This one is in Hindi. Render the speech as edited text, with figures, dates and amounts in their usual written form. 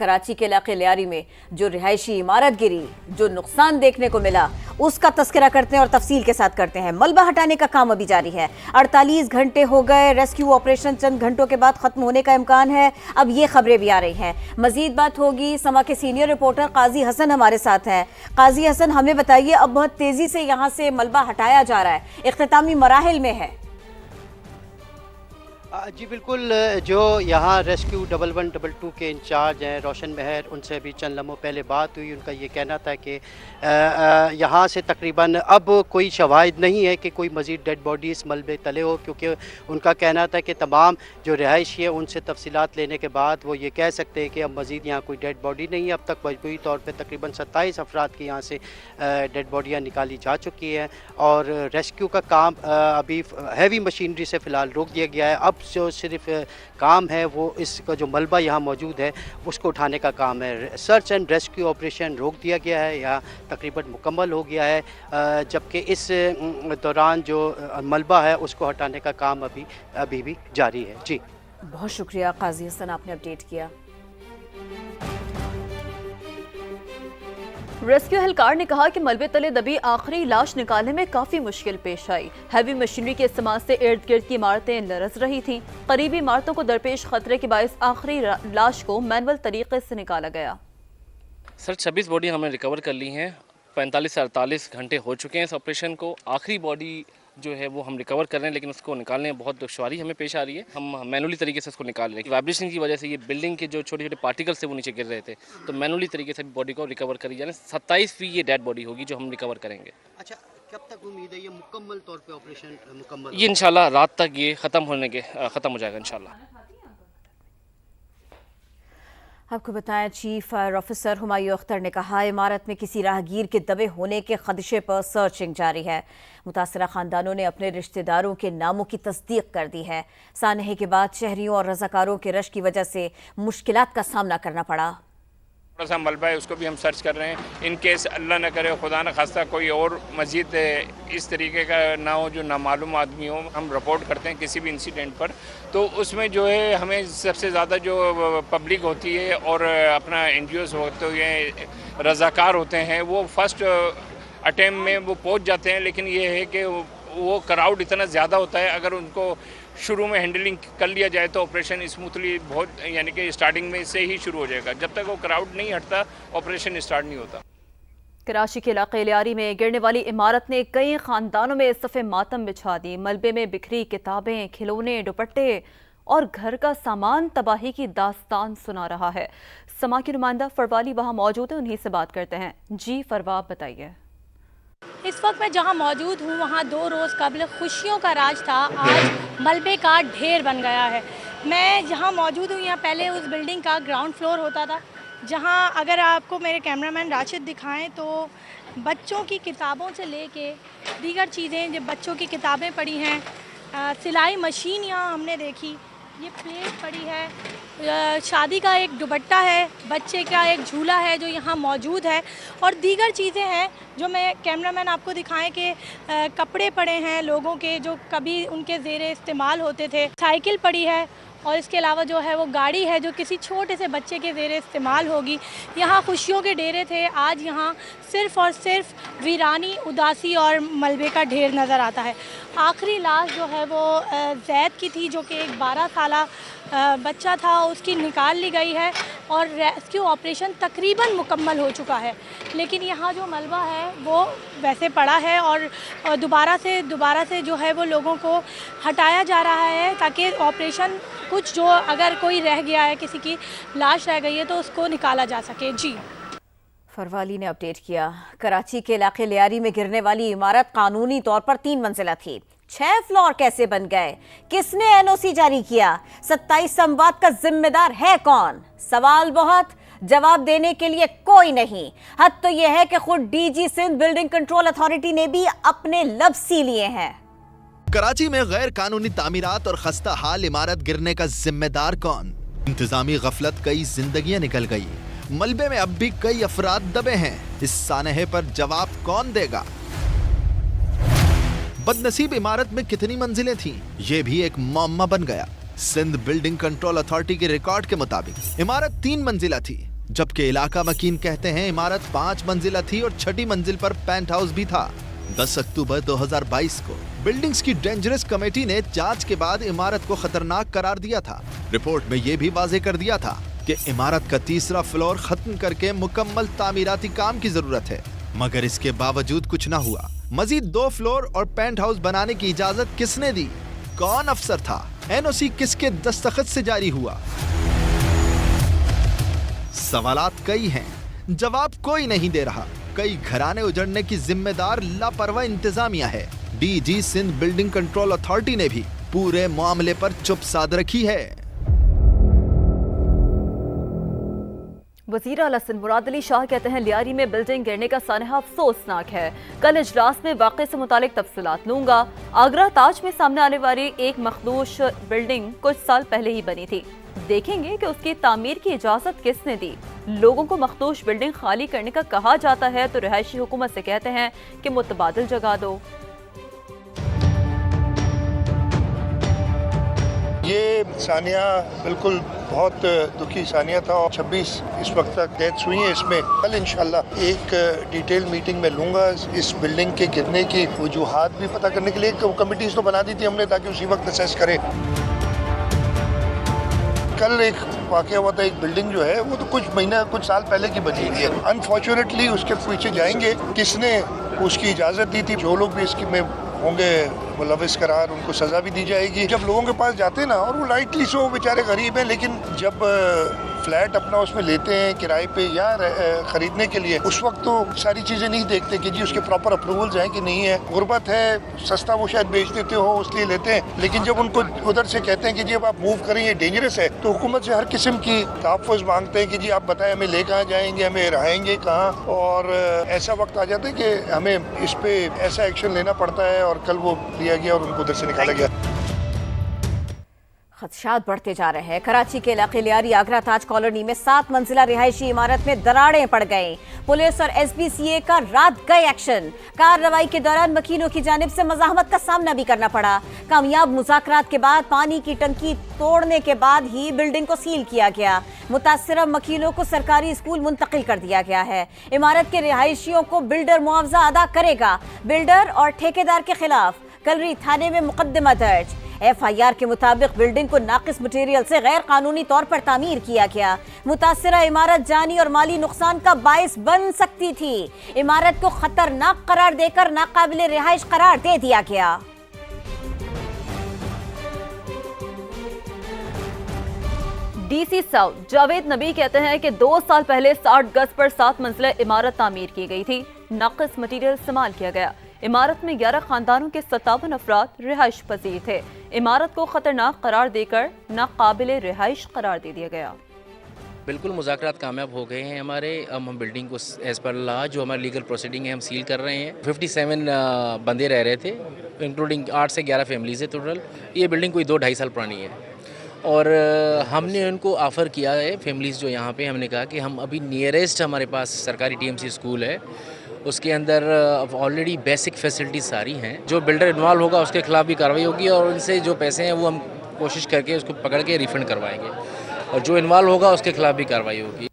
कराची के इलाके लियारी में जो रिहायशी इमारत गिरी, जो नुकसान देखने को मिला, उसका तस्करा करते हैं और तफसील के साथ करते हैं। मलबा हटाने का काम अभी जारी है। 48 घंटे हो गए, रेस्क्यू ऑपरेशन चंद घंटों के बाद खत्म होने का इम्कान है। अब ये खबरें भी आ रही हैं। मजीद बात होगी, समा के सीनियर रिपोर्टर काजी हसन हमारे साथ हैं। काजी हसन, हमें बताइए, अब बहुत तेजी से यहाँ से मलबा हटाया जा रहा है, इख्तितामी मराहिल में है। जी बिल्कुल, जो यहाँ रेस्क्यू 1122 के इंचार्ज हैं रोशन मेहर, उनसे भी चंद लम्हों पहले बात हुई। उनका ये कहना था कि यहाँ से तकरीबन अब कोई शवाहिद नहीं है कि कोई मज़ीद डेड बॉडी इस मलबे तले हो, क्योंकि उनका कहना था कि तमाम जो रिहायशी है उनसे तफसीलात लेने के बाद वो ये कह सकते हैं कि अब मज़ीद यहाँ कोई डेड बॉडी नहीं है। अब तक मजमूई तौर पर तकरीबन 27 अफराद की यहाँ से डेड बॉडियाँ निकाली जा चुकी हैं और रेस्क्यू का काम अभी हैवी मशीनरी से फ़िलहाल रोक दिया गया है। अब जो सिर्फ काम है वो इसका जो मलबा यहाँ मौजूद है उसको उठाने का काम है। सर्च एंड रेस्क्यू ऑपरेशन रोक दिया गया है या तकरीबन मुकम्मल हो गया है, जबकि इस दौरान जो मलबा है उसको हटाने का काम अभी भी जारी है। जी बहुत शुक्रिया काजी हसन, आपने अपडेट किया। रेस्क्यू एहलकार ने कहा कि मलबे तले दबी आखिरी लाश निकालने में काफी मुश्किल पेश आई। हैवी मशीनरी के इस्तेमाल से इर्द गिर्द की इमारतें लरस रही थीं। करीबी इमारतों को दरपेश खतरे के बायस आखिरी लाश को मैनुअल तरीके से निकाला गया। सर 26 बॉडी हमने रिकवर कर ली हैं। 45 से 48 घंटे हो चुके हैं इस ऑपरेशन को। आखिरी बॉडी जो है वो हम रिकवर कर रहे हैं, लेकिन उसको निकालने में बहुत दुश्वारी हमें पेश आ रही है। हम मैनुअली तरीके से उसको निकाल रहे हैं। वाइब्रेशन की वजह से ये बिल्डिंग के जो छोटे छोटे पार्टिकल्स थे वो नीचे गिर रहे थे, तो मैनुअली तरीके से बॉडी को रिकवर करी जा रही है। 27 फीट ये डेड बॉडी होगी जो हम रिकवर करेंगे। अच्छा, कब तक उम्मीद है ये मुकम्मल तौर पे ऑपरेशन मुकम्मल? ये इंशाल्लाह रात तक ये ख़त्म हो जाएगा इंशाल्लाह। आपको बताया, chief fire officer Humayun Akhtar ने कहा, इमारत में किसी राहगीर के दबे होने के खदशे पर सर्चिंग जारी है। मुतासरा खानदानों ने अपने रिश्तेदारों के नामों की तस्दीक कर दी है। सानहे के बाद शहरियों और रजाकारों के रश की वजह से मुश्किलात का सामना करना पड़ा। थोड़ा सा मलबा है उसको भी हम सर्च कर रहे हैं। इन केस अल्लाह न करे, खुदा न खास्ता कोई और मजीद इस तरीके का ना हो जो नामालूम आदमी हो, हम रिपोर्ट करते हैं किसी भी इंसिडेंट पर। तो उसमें जो है हमें सबसे ज़्यादा जो पब्लिक होती है और अपना NGOs होते हैं, रज़ाकार होते हैं, वो फर्स्ट अटैम्प्ट में वो पहुंच जाते हैं। लेकिन ये है कि वो क्राउड इतना ज़्यादा होता है, अगर उनको शुरू में हैंडलिंग कर लिया जाए तो ऑपरेशन स्मूथली बहुत यानी कि स्टार्टिंग में से ही शुरू हो जाएगा। जब तक वो क्राउड नहीं हटता ऑपरेशन स्टार्ट नहीं होता। कराची के इलाके लियारी में गिरने वाली इमारत ने कई खानदानों में सफ़े मातम बिछा दी। मलबे में बिखरी किताबें, खिलौने, दुपट्टे और घर का सामान तबाही की दास्तान सुना रहा है। समा की नुमाइंदा फरवाली वहाँ मौजूद है, उन्हीं से बात करते हैं। जी फरवा, बताइए। इस वक्त मैं जहां मौजूद हूं वहां 2 रोज़ कबल खुशियों का राज था, आज मलबे का ढेर बन गया है। मैं जहां मौजूद हूं, यहाँ पहले उस बिल्डिंग का ग्राउंड फ्लोर होता था, जहां अगर आपको मेरे कैमरामैन राशिद दिखाएं तो बच्चों की किताबों से लेके दीगर चीज़ें, जब बच्चों की किताबें पड़ी हैं, सिलाई मशीन यहाँ हमने देखी, ये प्लेट पड़ी है, शादी का एक दुपट्टा है, बच्चे का एक झूला है जो यहाँ मौजूद है, और दीगर चीज़ें हैं जो मैं कैमरामैन आपको दिखाएं कि कपड़े पड़े हैं लोगों के जो कभी उनके ज़ेरे इस्तेमाल होते थे, साइकिल पड़ी है, और इसके अलावा जो है वो गाड़ी है जो किसी छोटे से बच्चे के ज़ेरे इस्तेमाल होगी। यहाँ खुशियों के डेरे थे, आज यहाँ सिर्फ़ और सिर्फ वीरानी, उदासी और मलबे का ढेर नज़र आता है। आखिरी लाश जो है वो जैद की थी, जो कि एक 12 साला बच्चा था, उसकी निकाल ली गई है और रेस्क्यू ऑपरेशन तकरीबन मुकम्मल हो चुका है। लेकिन यहाँ जो मलबा है वो वैसे पड़ा है और दोबारा से जो है वो लोगों को हटाया जा रहा है, ताकि ऑपरेशन कुछ जो अगर कोई रह गया है, किसी की लाश रह गई है, तो उसको निकाला जा सके। जी फरवाली ने अपडेट किया। कराची के इलाके लियारी में गिरने वाली इमारत कानूनी तौर पर 3 मंजिला थी। 6 फ्लोर कैसे बन गए? किसने NOC जारी किया? 27 संवाद का जिम्मेदार है कौन? सवाल बहुत, जवाब देने के लिए कोई नहीं। हद तो यह है कि खुद DG Sindh building control authority ने भी अपने लफ्ज सी लिए हैं। कराची में गैर कानूनी तामीरात और खस्ता हाल इमारत गिरने का जिम्मेदार कौन? इंतजामी गफलत, कई जिंदगियां निकल गई। मलबे में अब भी कई अफराद दबे हैं। इस सानहे पर जवाब कौन देगा? बदनसीब इमारत में कितनी मंजिलें थीं? ये भी एक मौम्मा बन गया। सिंध बिल्डिंग कंट्रोल अथॉरिटी के रिकॉर्ड के मुताबिक इमारत 3 मंजिला थी। जबकि इलाका मकीन कहते हैं इमारत 5 मंजिला थी और 6ठी मंजिल पर पेंट हाउस भी था। 10 अक्टूबर 2022 को बिल्डिंग्स की डेंजरस कमेटी ने जांच के बाद इमारत को खतरनाक करार दिया था। रिपोर्ट में यह भी वाजे कर दिया था कि इमारत का तीसरा फ्लोर खत्म करके मुकम्मल तामीराती काम की जरूरत है, मगर इसके बावजूद कुछ न हुआ। मजीद 2 फ्लोर और पेंट हाउस बनाने की इजाजत किसने दी? कौन अफसर था? एनओसी किसके दस्तखत से जारी हुआ? सवालात कई हैं, जवाब कोई नहीं दे रहा। कई घराने उजड़ने की जिम्मेदार लापरवाह इंतजामिया है। DG Sindh building control authority ने भी पूरे मामले पर चुप साध रखी है। वज़ीर आला सिंध मुराद अली शाह कहते हैं लियारी में बिल्डिंग गिरने का सानहा अफसोसनाक है। कल इजलास में वाक़े से मुतालिक तफसीलात लूंगा। आगरा ताज में सामने आने वाली एक मखदूश बिल्डिंग कुछ साल पहले ही बनी थी। देखेंगे कि उसकी तामीर की इजाजत किसने दी। लोगों को मखदूश बिल्डिंग खाली करने का कहा जाता है तो रिहायशी हुकूमत से कहते हैं कि मुतबादिल जगह दो। ये सानिया बिल्कुल बहुत दुखी सानिया था और 26 इस वक्त तक डेथ्स हुई हैं इसमें। कल इंशाल्लाह एक डिटेल मीटिंग में लूँगा इस बिल्डिंग के गिरने की वजूहात भी पता करने के लिए। कमिटीज तो बना दी थी हमने ताकि उसी वक्त असेस करें। कल एक वाक़या हुआ था, एक बिल्डिंग जो है वो तो कुछ साल पहले की बनी हुई है। अनफॉर्चुनेटली उसके पीछे जाएंगे किसने उसकी इजाज़त दी थी। जो लोग भी इसकी में होंगे मुलविस करार उनको सज़ा भी दी जाएगी। जब लोगों के पास जाते हैं ना, और वो लाइटली सो बेचारे गरीब हैं, लेकिन जब फ्लैट अपना उसमें लेते हैं किराए पे या ख़रीदने के लिए, उस वक्त तो सारी चीज़ें नहीं देखते कि जी उसके प्रॉपर अप्रूवल्स हैं कि नहीं है। गुर्बत है, सस्ता वो शायद बेच देते हो इसलिए लेते हैं, लेकिन जब उनको उधर से कहते हैं कि जी अब आप मूव करें ये डेंजरस है, तो हुकूमत से हर किस्म की तहफ़्फ़ुज़ मांगते हैं कि जी आप बताएं हमें ले कहाँ जाएंगे, हमें रहेंगे कहाँ। और ऐसा वक्त आ जाता है कि हमें इस पर ऐसा एक्शन लेना पड़ता है, और कल वो लिया गया और उनको उधर से निकाला गया। खदशात बढ़ते जा रहे हैं। कराची के इलाके लियारी आगरा ताज कॉलोनी में 7 मंजिला रिहायशी इमारत में दरारें पड़ गईं। पुलिस और SPCA का रात गए एक्शन। कार्रवाई के दौरान वकीलों की जानिब से मज़ाहमत का सामना भी करना पड़ा। कामयाब मुज़ाकरात के बाद पानी की टंकी तोड़ने के बाद ही बिल्डिंग को सील किया गया। मुतासिरा वकीलों को सरकारी स्कूल मुंतकिल कर दिया गया है। इमारत के रिहायशियों को बिल्डर मुआवजा अदा करेगा। बिल्डर और ठेकेदार के खिलाफ कलरी थाने में मुकदमा दर्ज। FIR के मुताबिक बिल्डिंग को नाकिस मटेरियल से गैर कानूनी तौर पर तामीर किया गया। मुतासिरा इमारत जानी और माली नुकसान का बायस बन सकती थी। इमारत को खतरनाक करार देकर नाकाबिले रिहाइश करार दे दिया गया। DC साउथ जावेद नबी कहते हैं कि 2 साल पहले 60 गज पर 7 मंजिला इमारत तामीर की गई थी। नाकिस मटेरियल इस्तेमाल किया गया। इमारत में 11 खानदानों के 57 अफराद रिहाइश पजीर थे। इमारत को खतरनाक करार देकर नाकाबिले रिहाइश करार दे दिया गया। बिल्कुल मुज़ाकरात कामयाब हो गए हैं हमारे। अब हम बिल्डिंग को एज़ पर लॉ जो हमारी लीगल प्रोसीडिंग है हम सील कर रहे हैं। 57 बंदे रह रहे थे, इंक्लूडिंग 8 से 11 फैमिलीज़ है टोटल। ये बिल्डिंग कोई 2-2.5 साल पुरानी है और हमने उनको ऑफ़र किया है फैमिलीज़ जो यहाँ पे, हमने कहा कि हम अभी नियरेस्ट हमारे पास सरकारी TMC स्कूल है, उसके अंदर ऑलरेडी बेसिक फैसिलिटीज़ सारी हैं। जो बिल्डर इन्वॉल्व होगा उसके खिलाफ भी कार्रवाई होगी और उनसे जो पैसे हैं वो हम कोशिश करके उसको पकड़ के रिफ़ंड करवाएंगे और जो इन्वॉल्व होगा उसके खिलाफ भी कार्रवाई होगी।